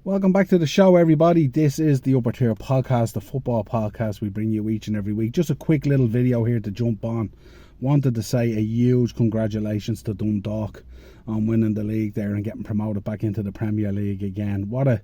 Welcome back to the show, everybody. This is the Upper Tier Podcast, the football podcast we bring you each and every week. Just a quick little video here to jump on. Wanted to say a huge congratulations to Dundalk on winning the league there and getting promoted back into the Premier League again. What a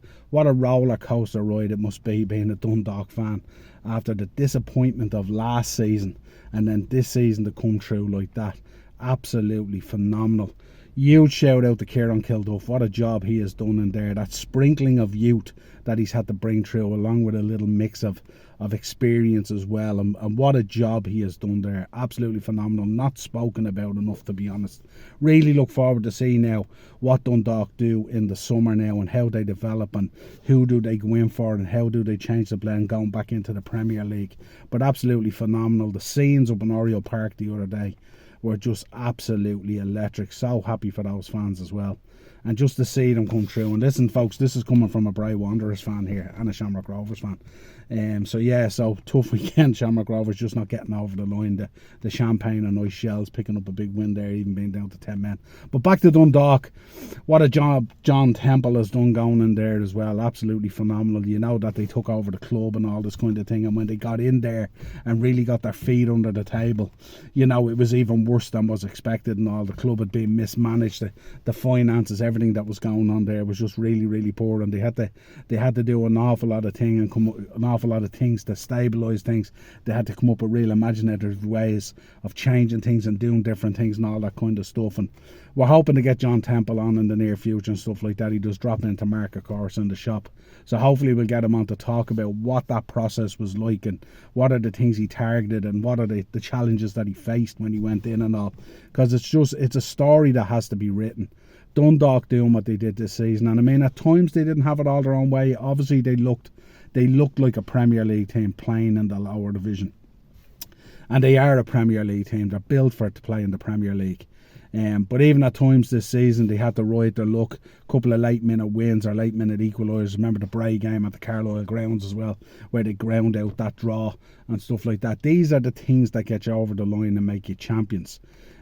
roller coaster ride it must be being a Dundalk fan after the disappointment of last season, and then this season to come through like that. Absolutely phenomenal. Huge shout out to Kieran Kilduff. What a job he has done in there. That sprinkling of youth that he's had to bring through, along with a little mix of experience as well. And what a job he has done there. Absolutely phenomenal. Not spoken about enough, to be honest. Really look forward to seeing now what Dundalk do in the summer now, and how they develop, and who do they go in for, and how do they change the blend going back into the Premier League. But absolutely phenomenal. The scenes up in Oriel Park the other day were just absolutely electric. So happy for those fans as well, and just to see them come through. And listen, folks, this is coming from a Bray Wanderers fan here and a Shamrock Rovers fan. So tough weekend. Shamrock Rovers just not getting over the line. The champagne and nice shells picking up a big win there, even being down to 10 men. But back to Dundalk. What a job John Temple has done going in there as well. Absolutely phenomenal. You know that they took over the club and all this kind of thing, and when they got in there and really got their feet under the table, you know, it was even worse than was expected, and all the club had been mismanaged. The finances, everything that was going on there was just really poor, and they had to do an awful lot of things to stabilise things. They had to come up with real imaginative ways of changing things and doing different things and all that kind of stuff. And we're hoping to get John Temple on in the near future and stuff like that. He does drop into Mark, of course, in the shop, so hopefully we'll get him on to talk about what that process was like, and what are the things he targeted, and what are the challenges that he faced when he went in and all, because it's a story that has to be written. Dundalk doing what they did this season, and I mean, at times they didn't have it all their own way. Obviously they looked like a Premier League team playing in the lower division, and they are a Premier League team. They're built for it to play in the Premier League. But even at times this season they had to ride their luck. A couple of late minute wins or late minute equalisers. Remember the Bray game at the Carlisle grounds as well, where they ground out that draw and stuff like that. These are the things that get you over the line and make you champions.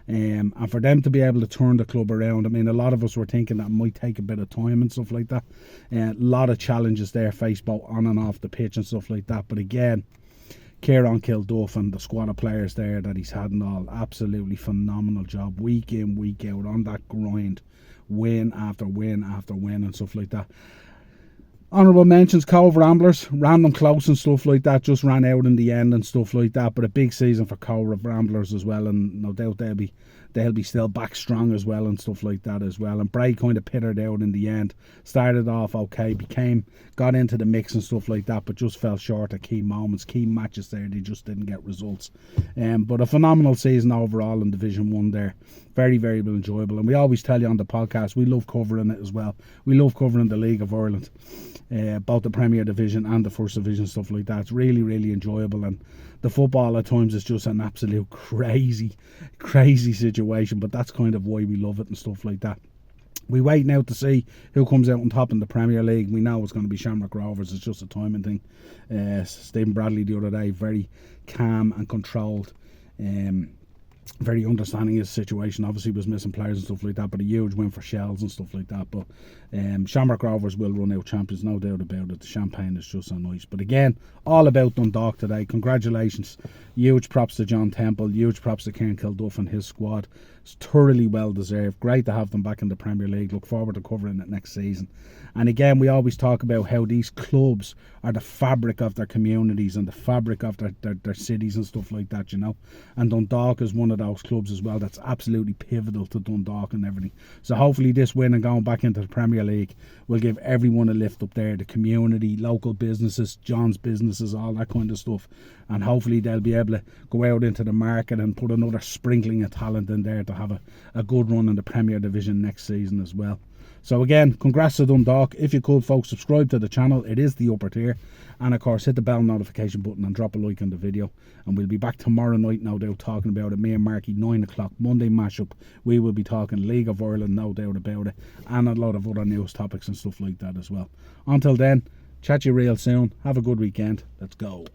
And for them to be able to turn the club around, I mean, a lot of us were thinking that might take a bit of time and stuff like that. A lot of challenges there faced both on and off the pitch and stuff like that. But again, Kieran Kilduff and the squad of players there that he's had and all, absolutely phenomenal job week in, week out on that grind, win after win after win and stuff like that. Honourable mentions, Cove Ramblers, ran them close and stuff like that, just ran out in the end and stuff like that. But a big season for Cove Ramblers as well, and no doubt they'll be still back strong as well and stuff like that as well. And Bray kind of pittered out in the end. Started off okay, got into the mix and stuff like that, but just fell short at key moments, key matches there. They just didn't get results. But a phenomenal season overall in Division 1 there. Very enjoyable. And we always tell you on the podcast, we love covering it as well. We love covering the League of Ireland, both the Premier Division and the First Division, stuff like that. It's really enjoyable, and the football at times is just an absolute crazy situation, but that's kind of why we love it and stuff like that. We wait now to see who comes out on top in the Premier League. We know it's going to be Shamrock Rovers. It's just a timing thing. Stephen Bradley the other day, very calm and controlled, very understanding his situation. Obviously was missing players and stuff like that, but a huge win for Shells and stuff like that. But Shamrock Rovers will run out champions, no doubt about it. The champagne is just so nice. But again, all about Dundalk today. Congratulations. Huge props to John Temple. Huge props to Kieran Kilduff and his squad. It's thoroughly well deserved. Great to have them back in the Premier League. Look forward to covering it next season. And again, we always talk about how these clubs are the fabric of their communities and the fabric of their cities and stuff like that, you know. And Dundalk is one of those clubs as well that's absolutely pivotal to Dundalk and everything. So hopefully this win and going back into the Premier League will give everyone a lift up there. The community, local businesses, John's businesses, all that kind of stuff. And hopefully they'll be able to go out into the market and put another sprinkling of talent in there to have a good run in the Premier Division next season as well. So again, congrats to Dundalk. If you could, folks, subscribe to the channel. It is the Upper Tier. And of course, hit the bell notification button and drop a like on the video. And we'll be back tomorrow night, no doubt, talking about it. Me and Marky, 9 o'clock, Monday mashup. We will be talking League of Ireland, no doubt about it. And a lot of other news topics and stuff like that as well. Until then, chat you real soon. Have a good weekend. Let's go.